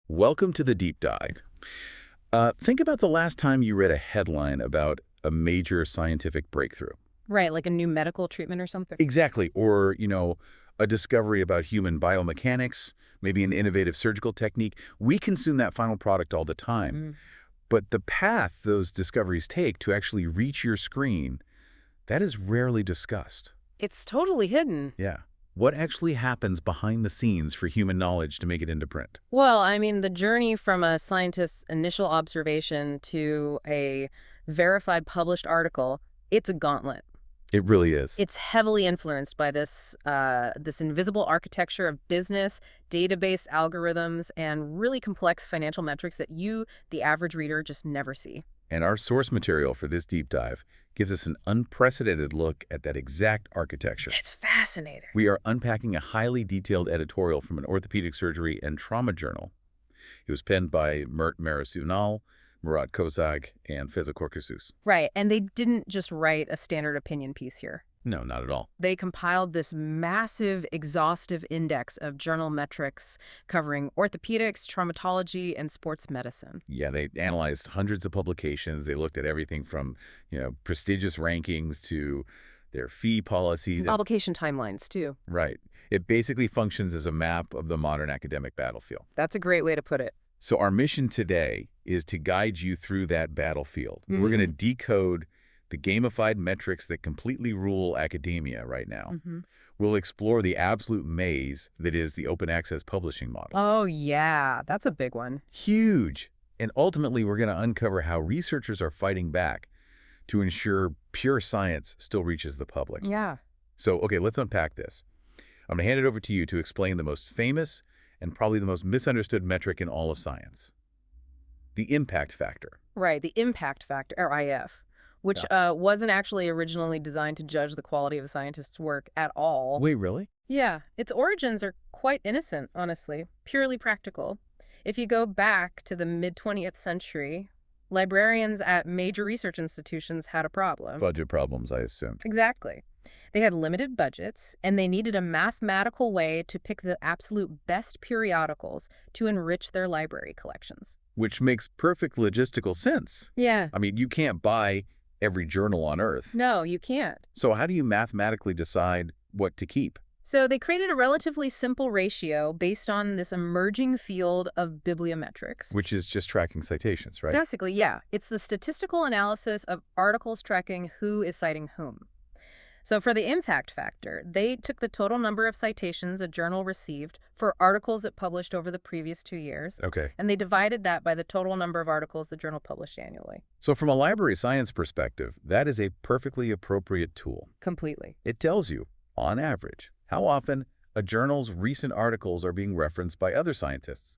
Welcome to the deep dive. Think about the last time you read a headline about a major scientific breakthrough. Right, like a new medical treatment or something. Exactly. Or, a discovery about human biomechanics, maybe an innovative surgical technique. We consume that final product all the time. Mm. But the path those discoveries take to actually reach your screen, that is rarely discussed. It's totally hidden. Yeah. What actually happens behind the scenes for human knowledge to make it into print? Well, I mean, the journey from a scientist's initial observation to a verified published article, it's a gauntlet. It really is. It's heavily influenced by this invisible architecture of business, database algorithms, and really complex financial metrics that you, the average reader, just never see. And our source material for this deep dive gives us an unprecedented look at that exact architecture. It's fascinating. We are unpacking a highly detailed editorial from an orthopedic surgery and trauma journal. It was penned by Mert Marasunal, Murat Kozak, and Feza Korkusus. Right, and they didn't just write a standard opinion piece here. No, not at all. They compiled this massive, exhaustive index of journal metrics covering orthopedics, traumatology, and sports medicine. Yeah, they analyzed hundreds of publications. They looked at everything from, prestigious rankings to their fee policies. Publication timelines, too. Right. It basically functions as a map of the modern academic battlefield. That's a great way to put it. So our mission today is to guide you through that battlefield. We're going to decode the gamified metrics that completely rule academia right now. We'll explore the absolute maze that is the open access publishing model. Oh, yeah, that's a big one. Huge. And ultimately, we're going to uncover how researchers are fighting back to ensure pure science still reaches the public. Yeah. So, okay, let's unpack this. I'm going to hand it over to you to explain the most famous and probably the most misunderstood metric in all of science. The impact factor. Right, the impact factor, or IF, which wasn't actually originally designed to judge the quality of a scientist's work at all. Wait, really? Yeah, its origins are quite innocent, honestly, purely practical. If you go back to the mid-20th century, librarians at major research institutions had a problem. Budget problems, I assume. Exactly. They had limited budgets, and they needed a mathematical way to pick the absolute best periodicals to enrich their library collections. Which makes perfect logistical sense. Yeah. I mean, you can't buy every journal on Earth. No, you can't. So how do you mathematically decide what to keep? So they created a relatively simple ratio based on this emerging field of bibliometrics. Which is just tracking citations, right? Basically, yeah. It's the statistical analysis of articles tracking who is citing whom. So for the impact factor, they took the total number of citations a journal received for articles it published over the previous 2 years, Okay. and they divided that by the total number of articles the journal published annually. So from a library science perspective, that is a perfectly appropriate tool. Completely. It tells you, on average, how often a journal's recent articles are being referenced by other scientists.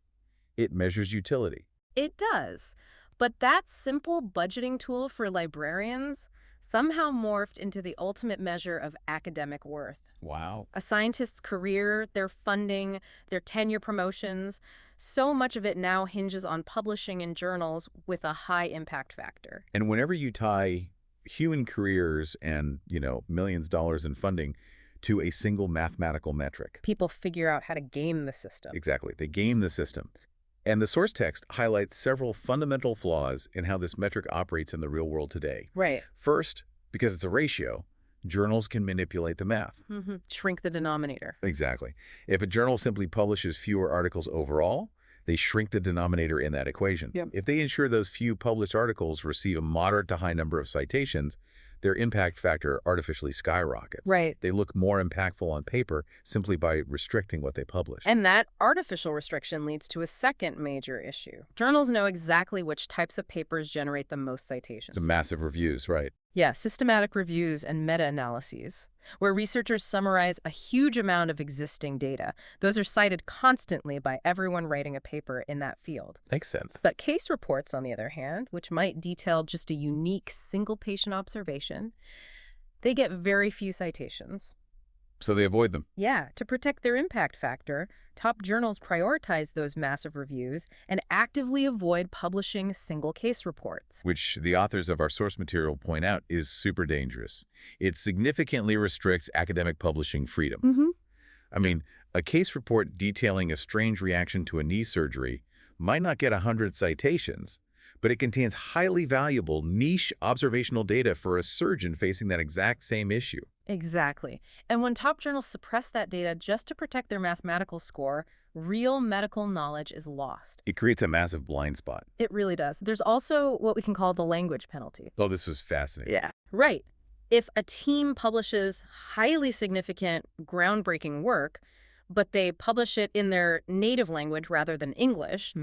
It measures utility. It does. But that simple budgeting tool for librarians somehow morphed into the ultimate measure of academic worth. Wow. A scientist's career, their funding, their tenure promotions, so much of it now hinges on publishing in journals with a high impact factor. And whenever you tie human careers and, millions of dollars in funding to a single mathematical metric. People figure out how to game the system. Exactly. They game the system. And the source text highlights several fundamental flaws in how this metric operates in the real world today. Right. First, because it's a ratio, journals can manipulate the math. Shrink the denominator. Exactly. If a journal simply publishes fewer articles overall, they shrink the denominator in that equation. Yep. If they ensure those few published articles receive a moderate to high number of citations, their impact factor artificially skyrockets. Right. They look more impactful on paper simply by restricting what they publish. And that artificial restriction leads to a second major issue. Journals know exactly which types of papers generate the most citations. It's massive reviews, right? Yeah, systematic reviews and meta-analyses, where researchers summarize a huge amount of existing data. Those are cited constantly by everyone writing a paper in that field. Makes sense. But case reports, on the other hand, which might detail just a unique single-patient observation, they get very few citations. So they avoid them. Yeah, to protect their impact factor, top journals prioritize those massive reviews and actively avoid publishing single case reports. Which the authors of our source material point out is super dangerous. It significantly restricts academic publishing freedom. I mean, a case report detailing a strange reaction to a knee surgery might not get 100 citations, but it contains highly valuable niche observational data for a surgeon facing that exact same issue. Exactly. And when top journals suppress that data just to protect their mathematical score, real medical knowledge is lost. It creates a massive blind spot. It really does. There's also what we can call the language penalty. Oh, this is fascinating. Yeah. Right. If a team publishes highly significant, groundbreaking work, but they publish it in their native language rather than English,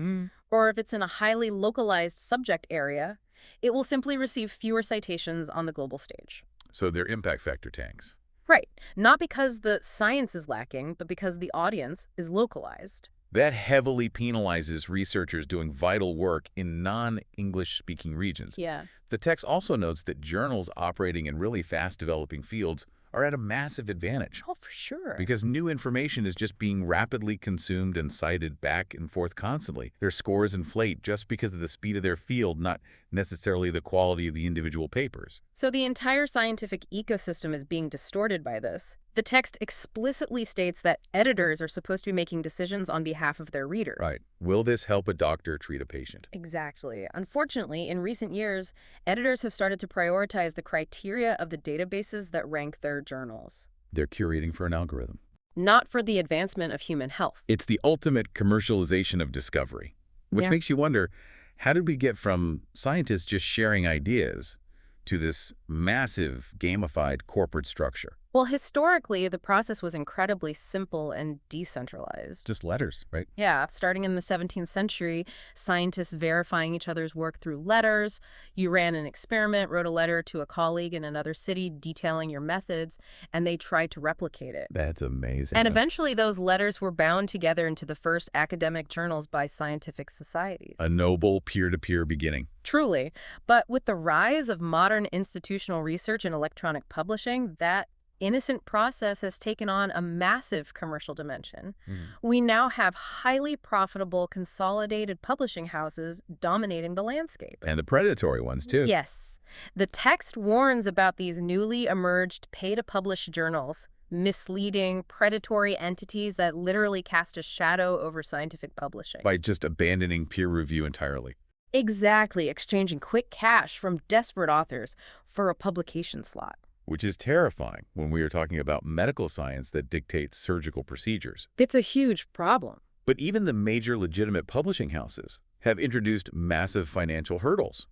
or if it's in a highly localized subject area, it will simply receive fewer citations on the global stage. So their impact factor tanks. Right. Not because the science is lacking, but because the audience is localized. That heavily penalizes researchers doing vital work in non-English speaking regions. Yeah. The text also notes that journals operating in really fast-developing fields are at a massive advantage. Oh, for sure. Because new information is just being rapidly consumed and cited back and forth constantly. Their scores inflate just because of the speed of their field, not necessarily the quality of the individual papers. So the entire scientific ecosystem is being distorted by this. The text explicitly states that editors are supposed to be making decisions on behalf of their readers. Right. Will this help a doctor treat a patient? Exactly. Unfortunately, in recent years, editors have started to prioritize the criteria of the databases that rank their journals, They're curating for an algorithm. not for the advancement of human health. It's the ultimate commercialization of discovery, which makes you wonder, how did we get from scientists just sharing ideas to this massive gamified corporate structure? Well, historically, the process was incredibly simple and decentralized. Just letters, right? Yeah, starting in the 17th century, scientists verifying each other's work through letters. You ran an experiment, wrote a letter to a colleague in another city detailing your methods, and they tried to replicate it. That's amazing. And eventually those letters were bound together into the first academic journals by scientific societies. A noble peer-to-peer beginning. Truly. But with the rise of modern institutional research and electronic publishing, that innocent process has taken on a massive commercial dimension. We now have highly profitable, consolidated publishing houses dominating the landscape. And the predatory ones, too. Yes. The text warns about these newly emerged pay-to-publish journals, misleading, predatory entities that literally cast a shadow over scientific publishing. By just abandoning peer review entirely. Exactly, exchanging quick cash from desperate authors for a publication slot. Which is terrifying when we are talking about medical science that dictates surgical procedures. It's a huge problem. But even the major legitimate publishing houses have introduced massive financial hurdles,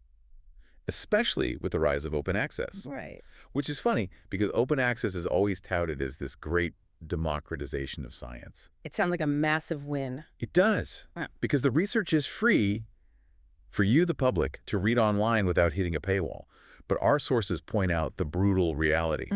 especially with the rise of open access. Right. Which is funny because open access is always touted as this great democratization of science. It sounds like a massive win. It does, because the research is free for you, the public, to read online without hitting a paywall. But our sources point out the brutal reality.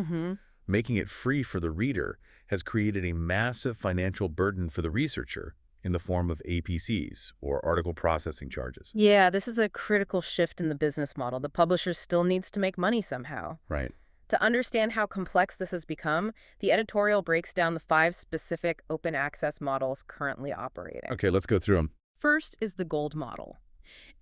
Making it free for the reader has created a massive financial burden for the researcher in the form of APCs, or article processing charges. Yeah, this is a critical shift in the business model. The publisher still needs to make money somehow. Right. To understand how complex this has become, the editorial breaks down the 5 specific open access models currently operating. Okay, let's go through them. First is the gold model.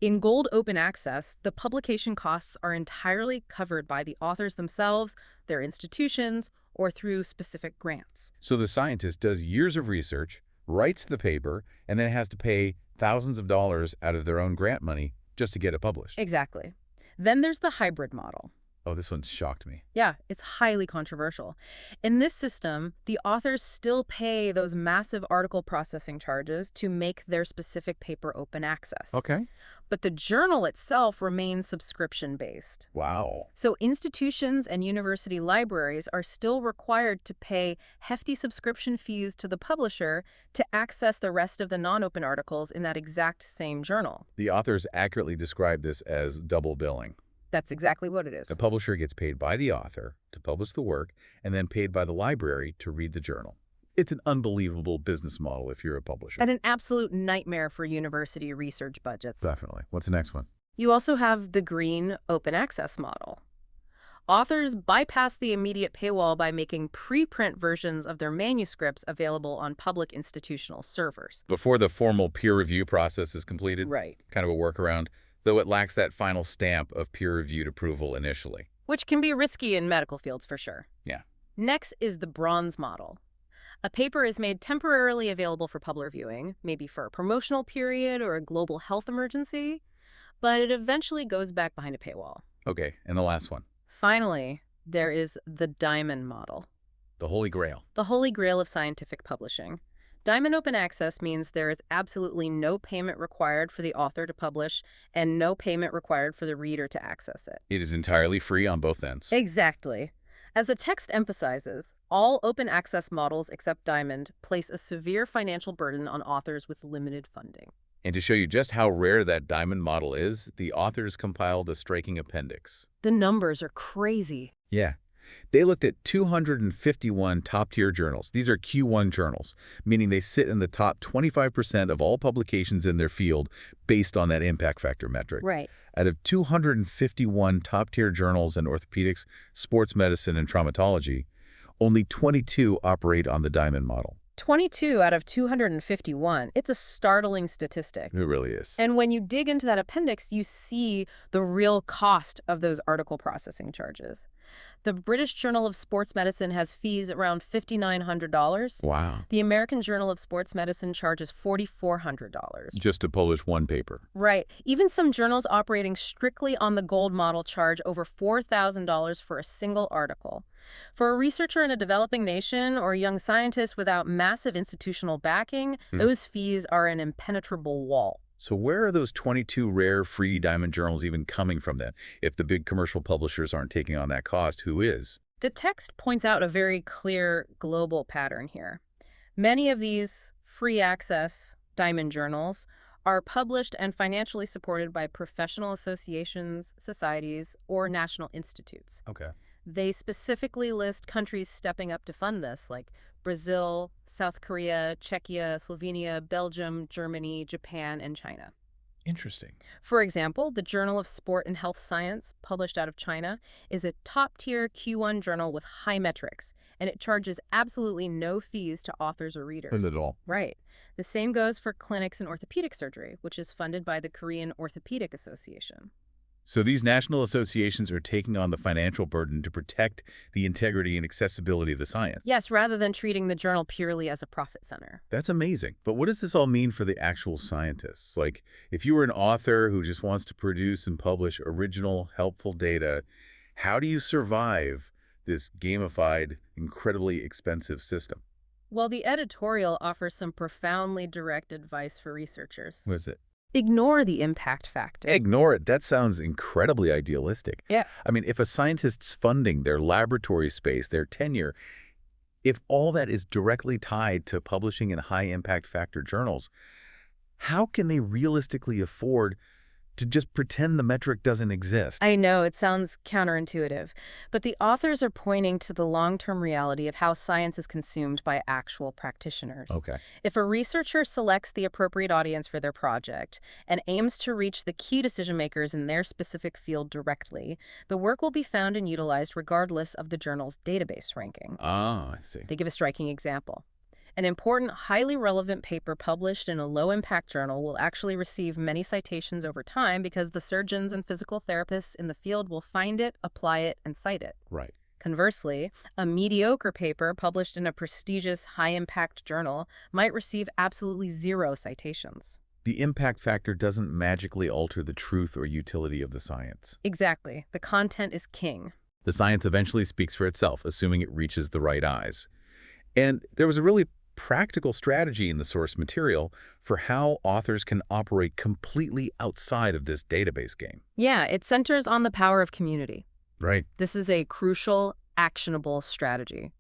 In gold open access, the publication costs are entirely covered by the authors themselves, their institutions, or through specific grants. So the scientist does years of research, writes the paper, and then has to pay thousands of dollars out of their own grant money just to get it published. Exactly. Then there's the hybrid model. Oh, this one shocked me. Yeah, it's highly controversial. In this system, the authors still pay those massive article processing charges to make their specific paper open access. Okay. But the journal itself remains subscription-based. Wow. So institutions and university libraries are still required to pay hefty subscription fees to the publisher to access the rest of the non-open articles in that exact same journal. The authors accurately describe this as double billing. That's exactly what it is. The publisher gets paid by the author to publish the work and then paid by the library to read the journal. It's an unbelievable business model if you're a publisher. And an absolute nightmare for university research budgets. Definitely. What's the next one? You also have the green open access model. Authors bypass the immediate paywall by making preprint versions of their manuscripts available on public institutional servers. Before the formal peer review process is completed? Right. Kind of a workaround, though it lacks that final stamp of peer-reviewed approval initially. Which can be risky in medical fields for sure. Yeah. Next is the bronze model. A paper is made temporarily available for public viewing, maybe for a promotional period or a global health emergency, but it eventually goes back behind a paywall. Okay, and the last one, Finally, there is the Diamond model, the Holy Grail. the holy grail of scientific publishing. Diamond Open Access means there is absolutely no payment required for the author to publish and no payment required for the reader to access it. It is entirely free on both ends. Exactly. As the text emphasizes, all open access models except Diamond place a severe financial burden on authors with limited funding. And to show you just how rare that diamond model is, the authors compiled a striking appendix. The numbers are crazy. Yeah. They looked at 251 top-tier journals. These are Q1 journals, meaning they sit in the top 25% of all publications in their field based on that impact factor metric. Right. Out of 251 top-tier journals in orthopedics, sports medicine, and traumatology, only 22 operate on the diamond model. 22 out of 251. It's a startling statistic. It really is. And when you dig into that appendix, you see the real cost of those article processing charges. The British Journal of Sports Medicine has fees around $5,900. Wow. The American Journal of Sports Medicine charges $4,400. Just to publish one paper. Right. Even some journals operating strictly on the gold model charge over $4,000 for a single article. For a researcher in a developing nation or a young scientist without massive institutional backing, those fees are an impenetrable wall. So where are those 22 rare free diamond journals even coming from then? If the big commercial publishers aren't taking on that cost, who is? The text points out a very clear global pattern here. Many of these free access diamond journals are published and financially supported by professional associations, societies, or national institutes. Okay. They specifically list countries stepping up to fund this, like Brazil, South Korea, Czechia, Slovenia, Belgium, Germany, Japan, and China. Interesting. For example, the Journal of Sport and Health Science, published out of China, is a top-tier Q1 journal with high metrics, and it charges absolutely no fees to authors or readers. Not at all. Right. The same goes for clinics in orthopedic surgery, which is funded by the Korean Orthopedic Association. So these national associations are taking on the financial burden to protect the integrity and accessibility of the science. Yes, rather than treating the journal purely as a profit center. That's amazing. But what does this all mean for the actual scientists? Like, if you were an author who just wants to produce and publish original, helpful data, how do you survive this gamified, incredibly expensive system? Well, the editorial offers some profoundly direct advice for researchers. What is it? Ignore the impact factor. Ignore it. That sounds incredibly idealistic. Yeah. I mean, if a scientist's funding, their laboratory space, their tenure, if all that is directly tied to publishing in high-impact factor journals, how can they realistically afford to just pretend the metric doesn't exist? I know, it sounds counterintuitive, but the authors are pointing to the long-term reality of how science is consumed by actual practitioners. Okay. If a researcher selects the appropriate audience for their project and aims to reach the key decision-makers in their specific field directly, the work will be found and utilized regardless of the journal's database ranking. Ah, I see. They give a striking example. An important, highly relevant paper published in a low-impact journal will actually receive many citations over time because the surgeons and physical therapists in the field will find it, apply it, and cite it. Right. Conversely, a mediocre paper published in a prestigious, high-impact journal might receive absolutely zero citations. The impact factor doesn't magically alter the truth or utility of the science. Exactly. The content is king. The science eventually speaks for itself, assuming it reaches the right eyes. And there was a really practical strategy in the source material for how authors can operate completely outside of this database game. Yeah, it centers on the power of community. Right. This is a crucial, actionable strategy.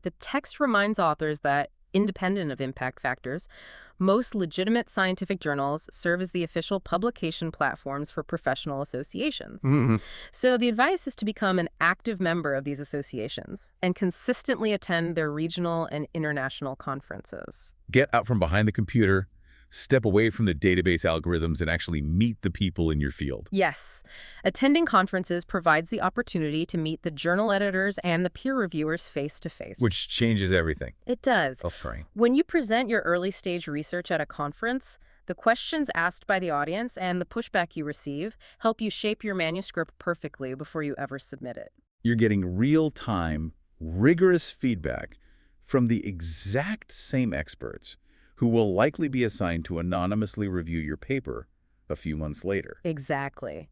The text reminds authors that, independent of impact factors, most legitimate scientific journals serve as the official publication platforms for professional associations. Mm-hmm. So the advice is to become an active member of these associations and consistently attend their regional and international conferences. Get out from behind the computer, step away from the database algorithms, and actually meet the people in your field. Yes. Attending conferences provides the opportunity to meet the journal editors and the peer reviewers face-to-face. Which changes everything. It does. Self-training. When you present your early-stage research at a conference, the questions asked by the audience and the pushback you receive help you shape your manuscript perfectly before you ever submit it. You're getting real-time, rigorous feedback from the exact same experts who will likely be assigned to anonymously review your paper a few months later. Exactly.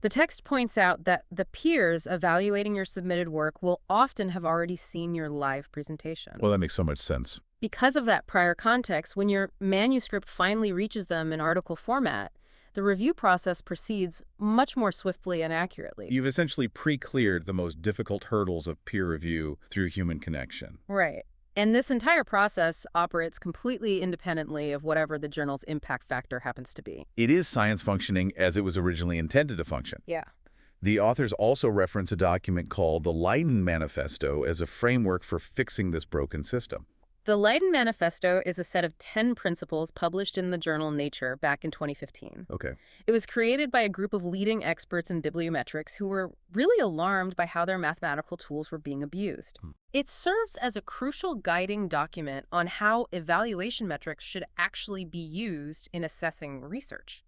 The text points out that the peers evaluating your submitted work will often have already seen your live presentation. Well, that makes so much sense. Because of that prior context, when your manuscript finally reaches them in article format, the review process proceeds much more swiftly and accurately. You've essentially pre-cleared the most difficult hurdles of peer review through human connection. Right. And this entire process operates completely independently of whatever the journal's impact factor happens to be. It is science functioning as it was originally intended to function. Yeah. The authors also reference a document called the Leiden Manifesto as a framework for fixing this broken system. The Leiden Manifesto is a set of 10 principles published in the journal Nature back in 2015. Okay. It was created by a group of leading experts in bibliometrics who were really alarmed by how their mathematical tools were being abused. It serves as a crucial guiding document on how evaluation metrics should actually be used in assessing research.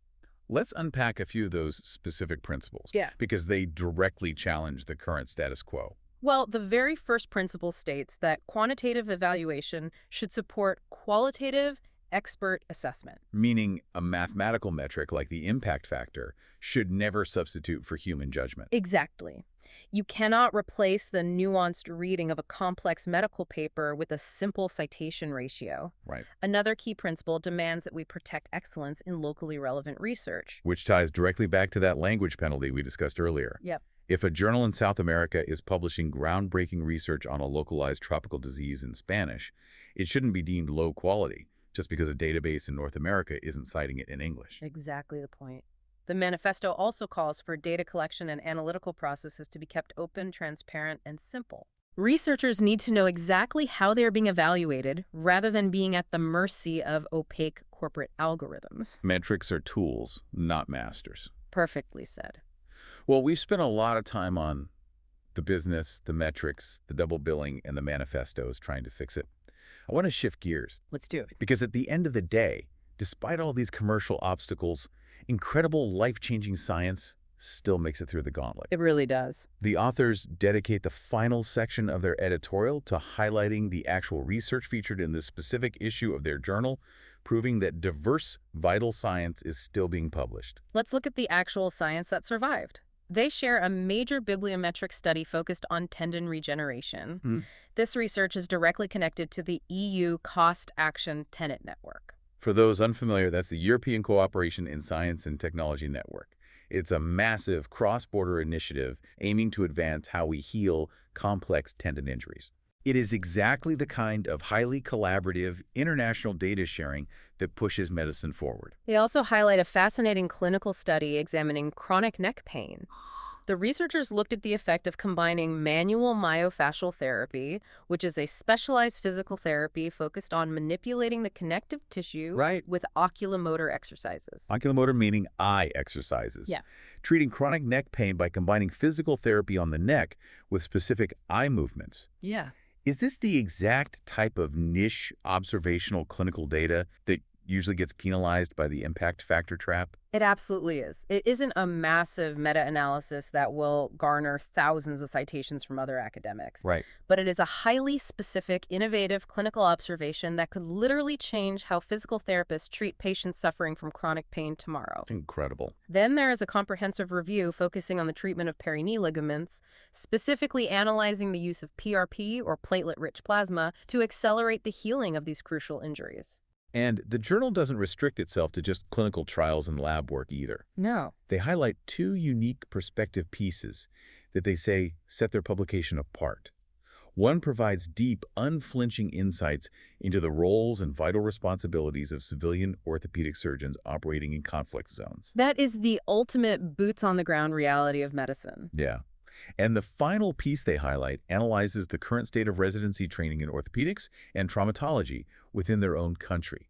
Let's unpack a few of those specific principles. Yeah. Because they directly challenge the current status quo. Well, the very first principle states that quantitative evaluation should support qualitative expert assessment. Meaning a mathematical metric like the impact factor should never substitute for human judgment. Exactly. You cannot replace the nuanced reading of a complex medical paper with a simple citation ratio. Right. Another key principle demands that we protect excellence in locally relevant research. Which ties directly back to that language penalty we discussed earlier. Yep. If a journal in South America is publishing groundbreaking research on a localized tropical disease in Spanish, it shouldn't be deemed low quality just because a database in North America isn't citing it in English. Exactly the point. The manifesto also calls for data collection and analytical processes to be kept open, transparent, and simple. Researchers need to know exactly how they're being evaluated rather than being at the mercy of opaque corporate algorithms. Metrics are tools, not masters. Perfectly said. Well, we've spent a lot of time on the business, the metrics, the double billing, and the manifestos trying to fix it. I want to shift gears. Let's do it. Because at the end of the day, despite all these commercial obstacles, incredible life-changing science still makes it through the gauntlet. It really does. The authors dedicate the final section of their editorial to highlighting the actual research featured in this specific issue of their journal, proving that diverse, vital science is still being published. Let's look at the actual science that survived. They share a major bibliometric study focused on tendon regeneration. This research is directly connected to the EU Cost Action Tenet Network. For those unfamiliar, that's the European Cooperation in Science and Technology Network. It's a massive cross-border initiative aiming to advance how we heal complex tendon injuries. It is exactly the kind of highly collaborative international data sharing that pushes medicine forward. They also highlight a fascinating clinical study examining chronic neck pain. The researchers looked at the effect of combining manual myofascial therapy, which is a specialized physical therapy focused on manipulating the connective tissue, with oculomotor exercises. Oculomotor meaning eye exercises. Yeah. Treating chronic neck pain by combining physical therapy on the neck with specific eye movements. Yeah. Is this the exact type of niche observational clinical data that usually gets penalized by the impact factor trap? It absolutely is. It isn't a massive meta-analysis that will garner thousands of citations from other academics. Right. But it is a highly specific, innovative clinical observation that could literally change how physical therapists treat patients suffering from chronic pain tomorrow. Incredible. Then there is a comprehensive review focusing on the treatment of peroneal ligaments, specifically analyzing the use of PRP or platelet-rich plasma to accelerate the healing of these crucial injuries. And the journal doesn't restrict itself to just clinical trials and lab work either. No. They highlight two unique perspective pieces that they say set their publication apart. One provides deep, unflinching insights into the roles and vital responsibilities of civilian orthopedic surgeons operating in conflict zones. That is the ultimate boots-on-the-ground reality of medicine. Yeah. And the final piece they highlight analyzes the current state of residency training in orthopedics and traumatology within their own country,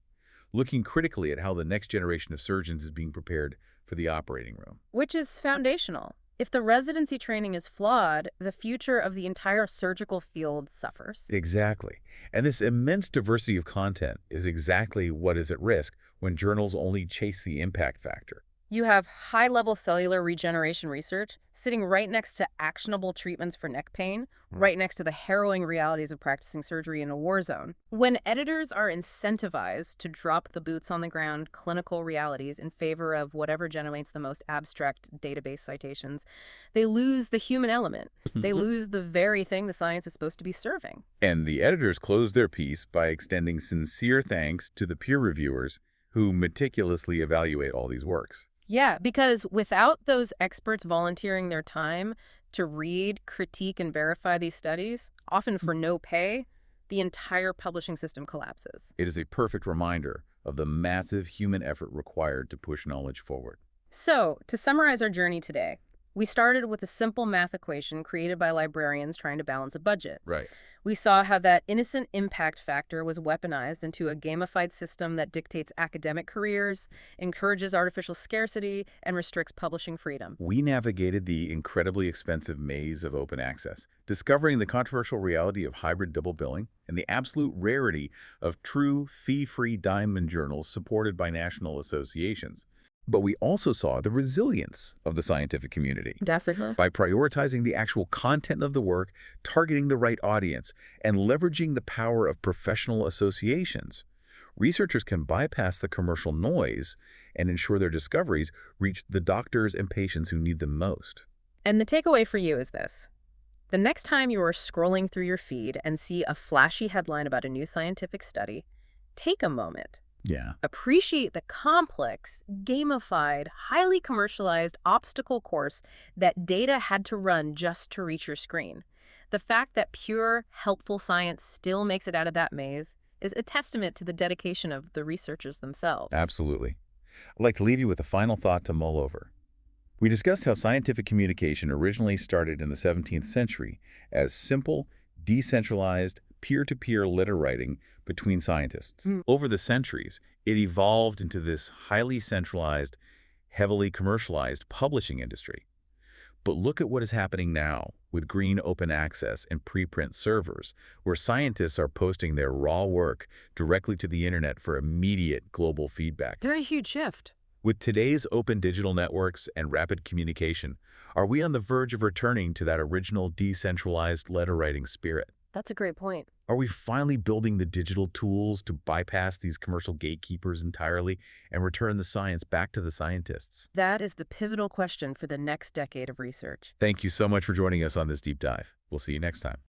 looking critically at how the next generation of surgeons is being prepared for the operating room. Which is foundational. If the residency training is flawed, the future of the entire surgical field suffers. Exactly. And this immense diversity of content is exactly what is at risk when journals only chase the impact factor. You have high-level cellular regeneration research sitting right next to actionable treatments for neck pain, right next to the harrowing realities of practicing surgery in a war zone. When editors are incentivized to drop the boots on the ground clinical realities in favor of whatever generates the most abstract database citations, they lose the human element. They lose the very thing the science is supposed to be serving. And the editors close their piece by extending sincere thanks to the peer reviewers who meticulously evaluate all these works. Yeah, because without those experts volunteering their time to read, critique, and verify these studies, often for no pay, the entire publishing system collapses. It is a perfect reminder of the massive human effort required to push knowledge forward. So, to summarize our journey today, we started with a simple math equation created by librarians trying to balance a budget. Right. We saw how that innocent impact factor was weaponized into a gamified system that dictates academic careers, encourages artificial scarcity, and restricts publishing freedom. We navigated the incredibly expensive maze of open access, discovering the controversial reality of hybrid double billing and the absolute rarity of true fee-free diamond journals supported by national associations. But we also saw the resilience of the scientific community. Definitely. By prioritizing the actual content of the work, targeting the right audience, and leveraging the power of professional associations, researchers can bypass the commercial noise and ensure their discoveries reach the doctors and patients who need them most. And the takeaway for you is this. The next time you are scrolling through your feed and see a flashy headline about a new scientific study, take a moment. Yeah. Appreciate the complex, gamified, highly commercialized obstacle course that data had to run just to reach your screen. The fact that pure, helpful science still makes it out of that maze is a testament to the dedication of the researchers themselves. Absolutely. I'd like to leave you with a final thought to mull over. We discussed how scientific communication originally started in the 17th century as simple, decentralized, peer-to-peer letter writing between scientists. Over the centuries, it evolved into this highly centralized, heavily commercialized publishing industry. But look at what is happening now with green open access and preprint servers, where scientists are posting their raw work directly to the internet for immediate global feedback. Very huge shift. With today's open digital networks and rapid communication, are we on the verge of returning to that original decentralized letter-writing spirit? That's a great point. Are we finally building the digital tools to bypass these commercial gatekeepers entirely and return the science back to the scientists? That is the pivotal question for the next decade of research. Thank you so much for joining us on this deep dive. We'll see you next time.